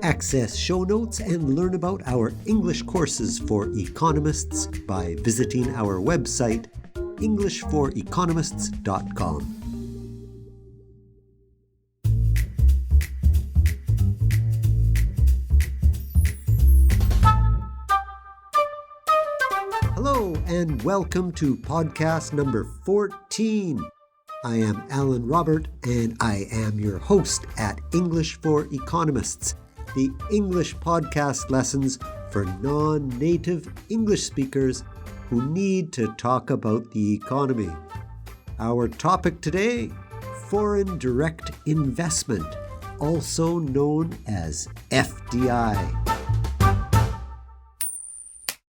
Access show notes and learn about our English courses for economists by visiting our website, englishforeconomists.com. Hello and welcome to podcast number 14. I am Alan Robert and I am your host at English for Economists, the English podcast lessons for non-native English speakers who need to talk about the economy. Our topic today, foreign direct investment, also known as FDI.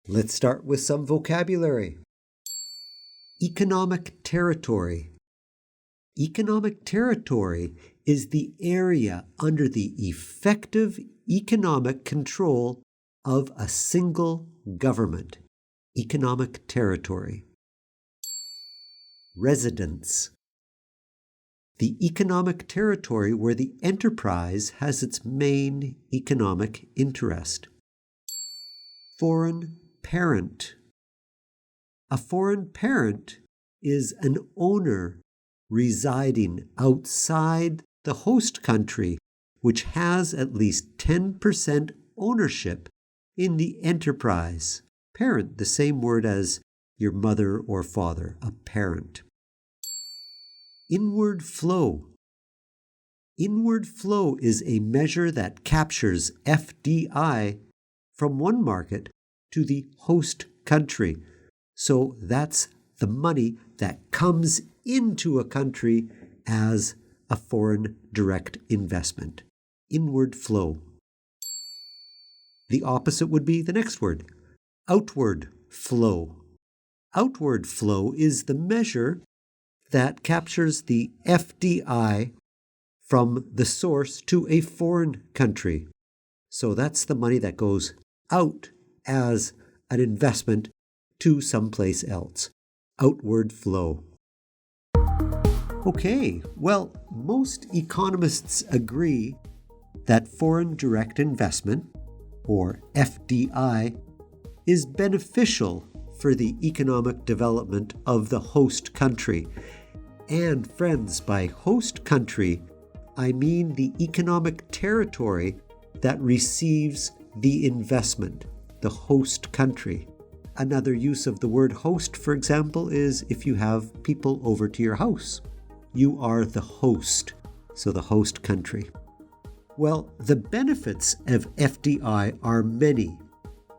Let's start with some vocabulary. Economic territory. Economic territory is the area under the effective economic control of a single government. Economic territory. Residence. The economic territory where the enterprise has its main economic interest. Foreign parent. A foreign parent is an owner residing outside the host country which has at least 10% ownership in the enterprise. Parent, the same word as your mother or father, a parent. Inward flow. Inward flow is a measure that captures FDI from one market to the host country. So that's the money that comes into a country as a foreign direct investment. Inward flow. The opposite would be the next word, outward flow. Outward flow is the measure that captures the FDI from the source to a foreign country. So that's the money that goes out as an investment to someplace else. Outward flow. Okay, well, most economists agree that foreign direct investment, or FDI, is beneficial for the economic development of the host country. And friends, by host country, I mean the economic territory that receives the investment, the host country. Another use of the word host, for example, is if you have people over to your house. You are the host, so the host country. Well, the benefits of FDI are many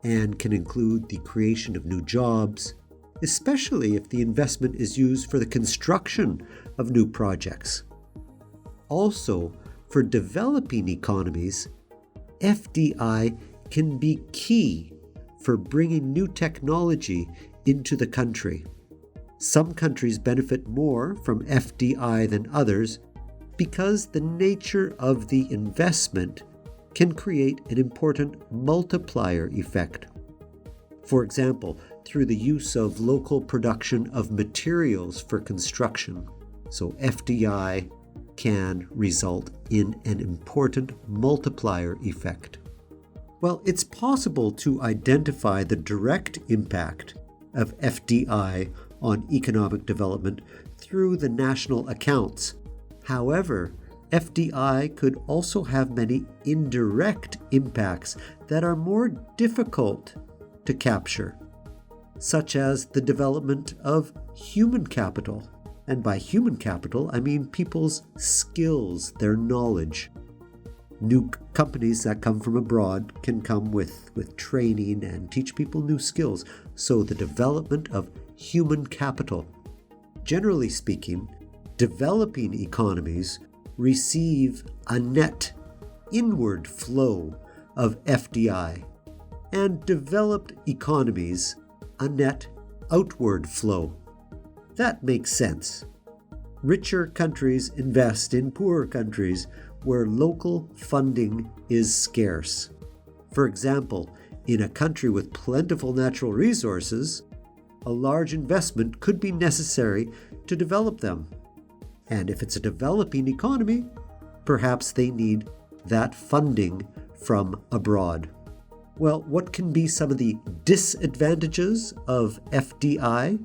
and can include the creation of new jobs, especially if the investment is used for the construction of new projects. Also, for developing economies, FDI can be key for bringing new technology into the country. Some countries benefit more from FDI than others because the nature of the investment can create an important multiplier effect. For example, through the use of local production of materials for construction. So FDI can result in an important multiplier effect. Well, it's possible to identify the direct impact of FDI on economic development through the national accounts. However, FDI could also have many indirect impacts that are more difficult to capture, such as the development of human capital. And by human capital, I mean people's skills, their knowledge. New companies that come from abroad can come with training and teach people new skills. So the development of human capital. Generally speaking, developing economies receive a net inward flow of FDI, and developed economies a net outward flow. That makes sense. Richer countries invest in poorer countries where local funding is scarce. For example, in a country with plentiful natural resources, a large investment could be necessary to develop them. And if it's a developing economy, perhaps they need that funding from abroad. Well, what can be some of the disadvantages of FDI?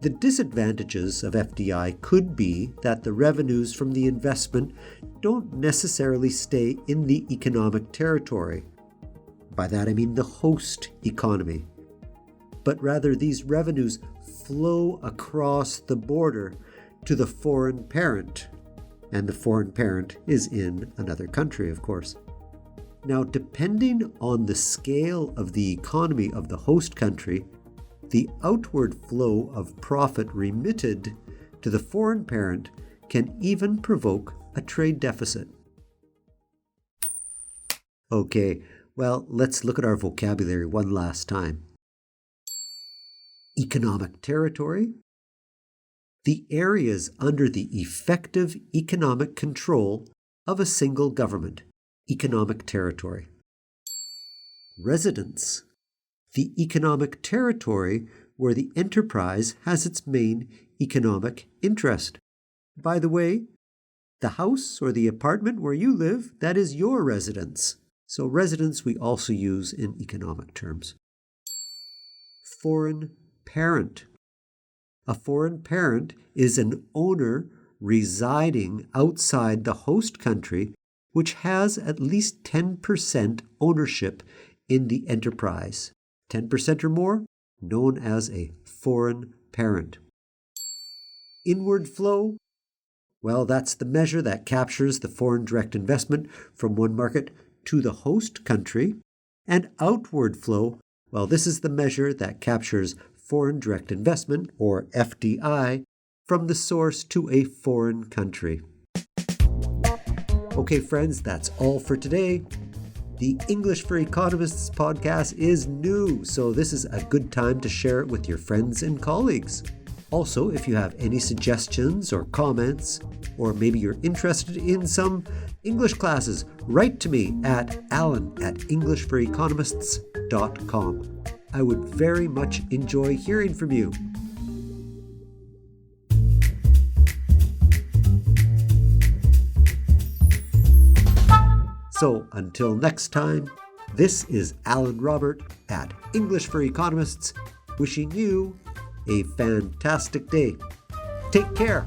The disadvantages of FDI could be that the revenues from the investment don't necessarily stay in the economic territory. By that I mean the host economy. But rather these revenues flow across the border to the foreign parent. And the foreign parent is in another country, of course. Now, depending on the scale of the economy of the host country, the outward flow of profit remitted to the foreign parent can even provoke a trade deficit. Okay, well, let's look at our vocabulary one last time. Economic territory. The areas under the effective economic control of a single government. Economic territory. Residence. The economic territory where the enterprise has its main economic interest. By the way, the house or the apartment where you live, that is your residence. So residence we also use in economic terms. Foreign parent. A foreign parent is an owner residing outside the host country which has at least 10% ownership in the enterprise. 10% or more, known as a foreign parent. Inward flow, well, that's the measure that captures the foreign direct investment from one market to the host country. And outward flow, well, this is the measure that captures foreign direct investment, or FDI, from the source to a foreign country. Okay, friends, that's all for today. The English for Economists podcast is new, so this is a good time to share it with your friends and colleagues. Also, if you have any suggestions or comments, or maybe you're interested in some English classes, write to me at alan@englishforeconomists.com. I would very much enjoy hearing from you. So until next time, this is Alan Robert at English for Economists, wishing you a fantastic day. Take care.